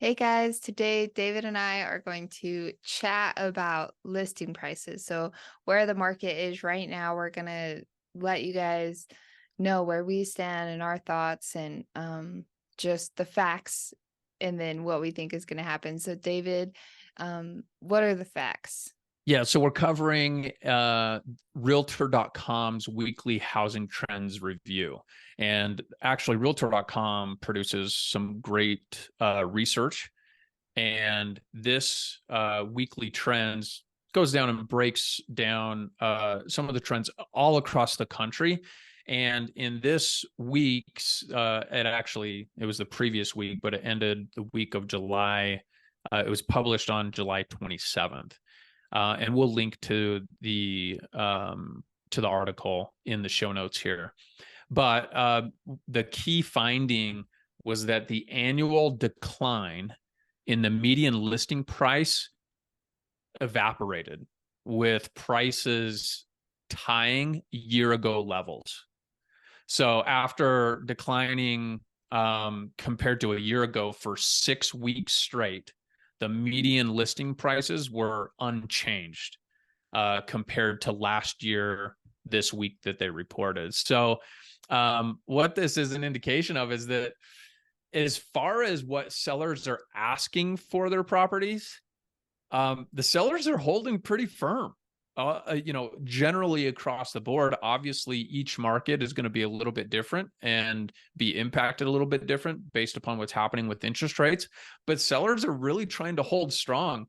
Hey guys, today David and I are going to chat about listing prices. So, where the market is right now, we're going to let you guys know where we stand and our thoughts and just the facts and then what we think is going to happen. So, David, what are the facts? Yeah, so we're covering Realtor.com's weekly housing trends review. And actually, Realtor.com produces some great research. And this weekly trends goes down and breaks down some of the trends all across the country. And in this week's, it was the previous week, but it ended the week of July. It was published on July 27th. And we'll link to the article in the show notes here. But the key finding was that the annual decline in the median listing price evaporated, with prices tying year ago levels. So after declining compared to a year ago for 6 weeks straight, the median listing prices were unchanged compared to last year this week that they reported. So what this is an indication of is that as far as what sellers are asking for their properties, the sellers are holding pretty firm. Generally across the board, obviously each market is going to be a little bit different and be impacted a little bit different based upon what's happening with interest rates. But sellers are really trying to hold strong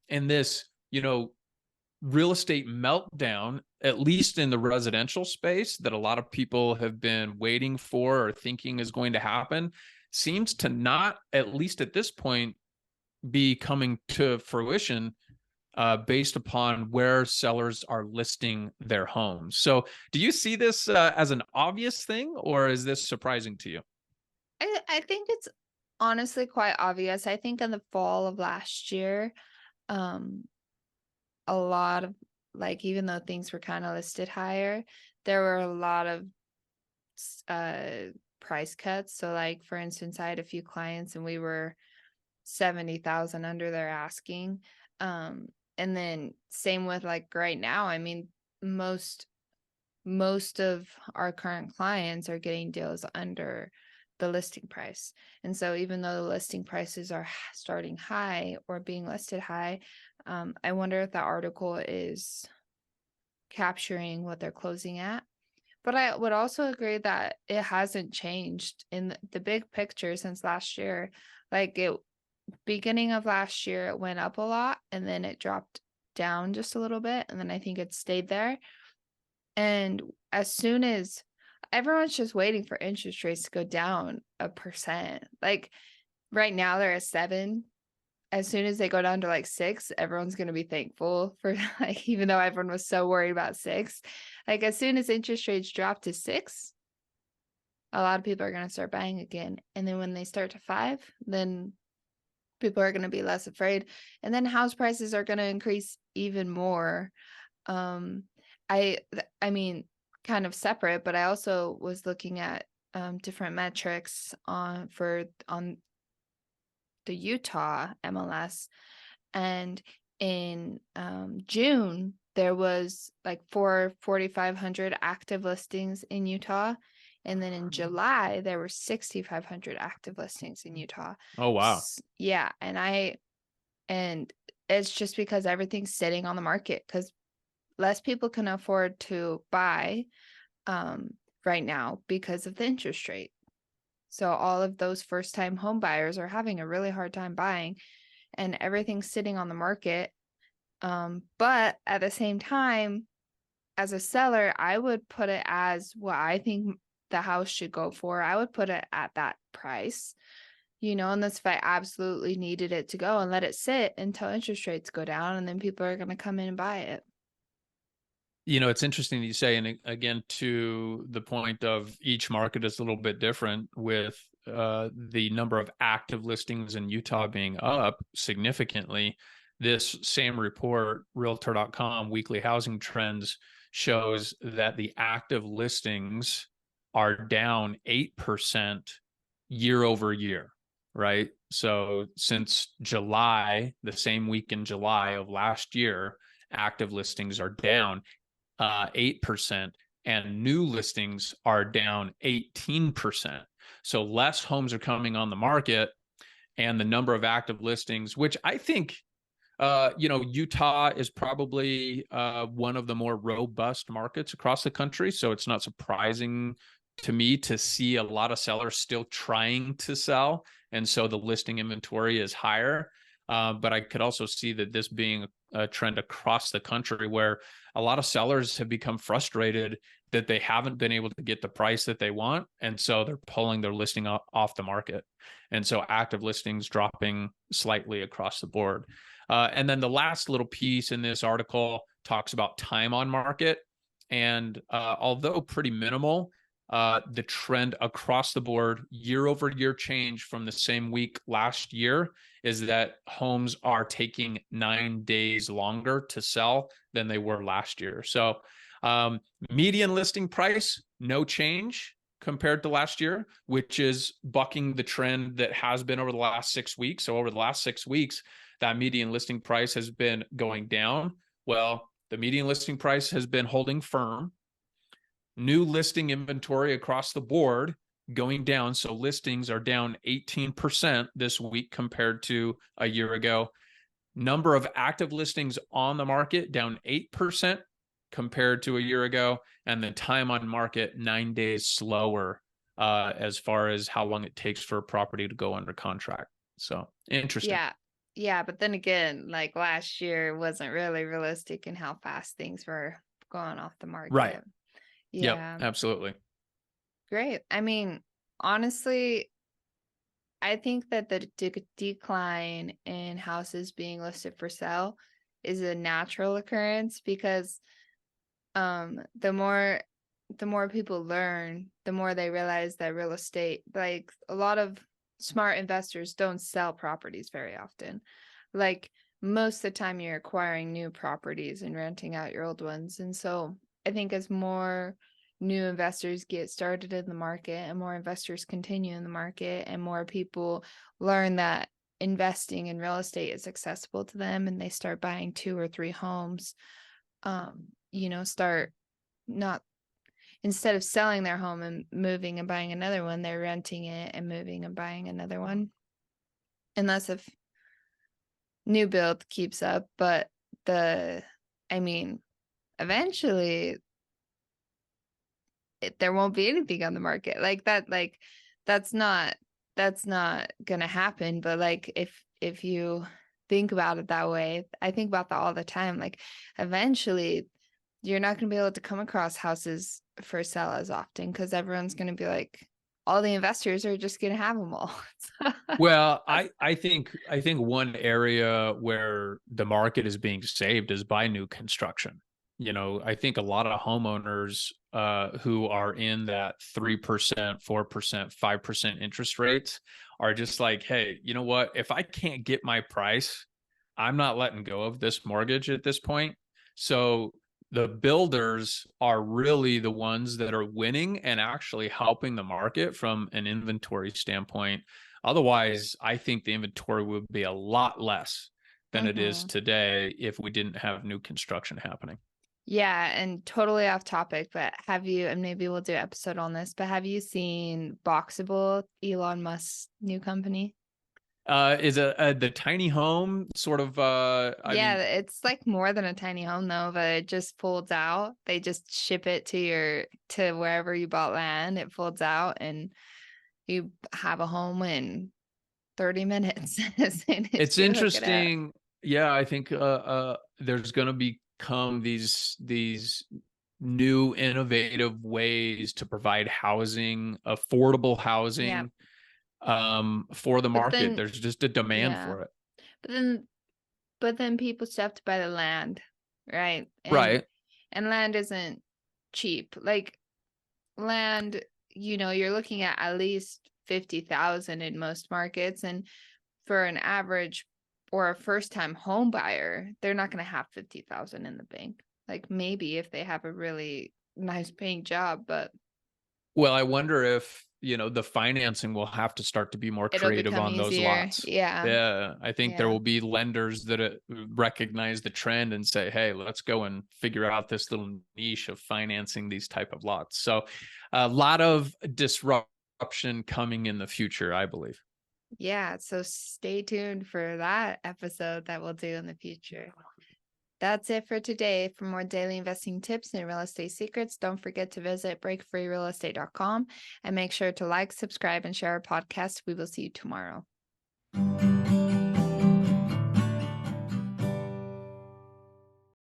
in this, real estate meltdown, at least in the residential space, that a lot of people have been waiting for or thinking is going to happen, seems to not, at least at this point, be coming to fruition based upon where sellers are listing their homes. So, do you see this as an obvious thing, or is this surprising to you? I think it's honestly quite obvious. I think in the fall of last year, um, a lot of even though things were kind of listed higher, there were a lot of uh price cuts. So for instance, I had a few clients and we were 70,000 under their asking. And then same with right now. I mean, most most of our current clients are getting deals under the listing price. And so even though the listing prices are starting high or being listed high, I wonder if that article is capturing what they're closing at. But I would also agree that it hasn't changed in the big picture since last year. It beginning of last year, it went up a lot and then it dropped down just a little bit. And then I think it stayed there. And as soon as everyone's just waiting for interest rates to go down 1%. Right now they're at 7. As soon as they go down to 6, everyone's going to be thankful for even though everyone was so worried about 6. As soon as interest rates drop to 6, a lot of people are going to start buying again. And then when they start to 5, then people are going to be less afraid. And then house prices are going to increase even more. Um, I mean, kind of separate, but I also was looking at different metrics on the Utah MLS, and in June there was 4,500 active listings in Utah, and then in July there were 6,500 active listings in Utah. Oh, wow. Yeah, and it's just because everything's sitting on the market because less people can afford to buy right now because of the interest rate. So all of those first-time home buyers are having a really hard time buying, and everything's sitting on the market. But at the same time, as a seller, I would put it as what I think the house should go for. I would put it at that price, and that's if I absolutely needed it to go, and let it sit until interest rates go down, and then people are going to come in and buy it. It's interesting that you say, and again, to the point of each market is a little bit different, with the number of active listings in Utah being up significantly. This same report, Realtor.com Weekly Housing Trends, shows that the active listings are down 8% year over year, right? So since July, the same week in July of last year, active listings are down 8%, and new listings are down 18%. So less homes are coming on the market, and the number of active listings, which I think, Utah is probably one of the more robust markets across the country. So it's not surprising to me to see a lot of sellers still trying to sell. And so the listing inventory is higher. But I could also see that this being a trend across the country where a lot of sellers have become frustrated that they haven't been able to get the price that they want. And so they're pulling their listing off the market. And so active listings dropping slightly across the board. And then the last little piece in this article talks about time on market. And although pretty minimal, the trend across the board, year over year change from the same week last year, is that homes are taking 9 days longer to sell than they were last year. So median listing price, no change compared to last year, which is bucking the trend that has been over the last 6 weeks. So over the last 6 weeks, that median listing price has been going down. Well, the median listing price has been holding firm. New listing inventory across the board going down. So listings are down 18% this week compared to a year ago. Number of active listings on the market down 8% compared to a year ago. And the time on market 9 days slower as far as how long it takes for a property to go under contract. So interesting. Yeah. Yeah, but then again, like last year wasn't really realistic in how fast things were going off the Right. market. Yep. Yeah. Absolutely. Great. I mean, honestly, I think that the decline in houses being listed for sale is a natural occurrence because the more people learn, the more they realize that real estate, like a lot of smart investors don't sell properties very often. Like most of the time you're acquiring new properties and renting out your old ones. And so I think as more new investors get started in the market and more investors continue in the market and more people learn that investing in real estate is accessible to them and they start buying 2 or 3 homes, start not instead of selling their home and moving and buying another one, they're renting it and moving and buying another one. Unless if new build keeps up, but I mean, eventually there won't be anything on the market like that. Like that's not gonna happen. But like if you think about it that way, I think about that all the time. Like eventually you're not going to be able to come across houses for sale as often because everyone's going to be like, all the investors are just going to have them all. Well, I think one area where the market is being saved is by new construction. I think a lot of homeowners who are in that 3%, 4%, 5% interest rates are just like, hey, you know what? If I can't get my price, I'm not letting go of this mortgage at this point. So the builders are really the ones that are winning and actually helping the market from an inventory standpoint. Otherwise, I think the inventory would be a lot less than it is Mm-hmm. today if we didn't have new construction happening. Yeah, and totally off topic, but have you, and maybe we'll do an episode on this, but have you seen Boxable, Elon Musk's new company? Is the tiny home sort of I Yeah, mean, it's like more than a tiny home though, but it just folds out. They just ship it to wherever you bought land. It folds out and you have a home in 30 minutes as soon as it's you hook it up. interesting. Yeah, I think there's going to become these new innovative ways to provide housing, affordable Yeah. housing for the But market. then There's just a demand yeah. for it. But then people still have to buy the land, right? Right. And land isn't cheap. Like land, you're looking at least 50,000 in most markets. And for an average or a first time home buyer, they're not going to have 50,000 in the bank. Like maybe if they have a really nice paying job, but Well, I wonder if, the financing will have to start to be more It'll creative become on those easier. lots. Yeah. Yeah, I think there Yeah. will be lenders that recognize the trend and say, "Hey, let's go and figure out this little niche of financing these type of lots." So, a lot of disruption coming in the future, I believe. Yeah. So stay tuned for that episode that we'll do in the future. That's it for today. For more daily investing tips and real estate secrets, don't forget to visit breakfreerealestate.com and make sure to like, subscribe, and share our podcast. We will see you tomorrow.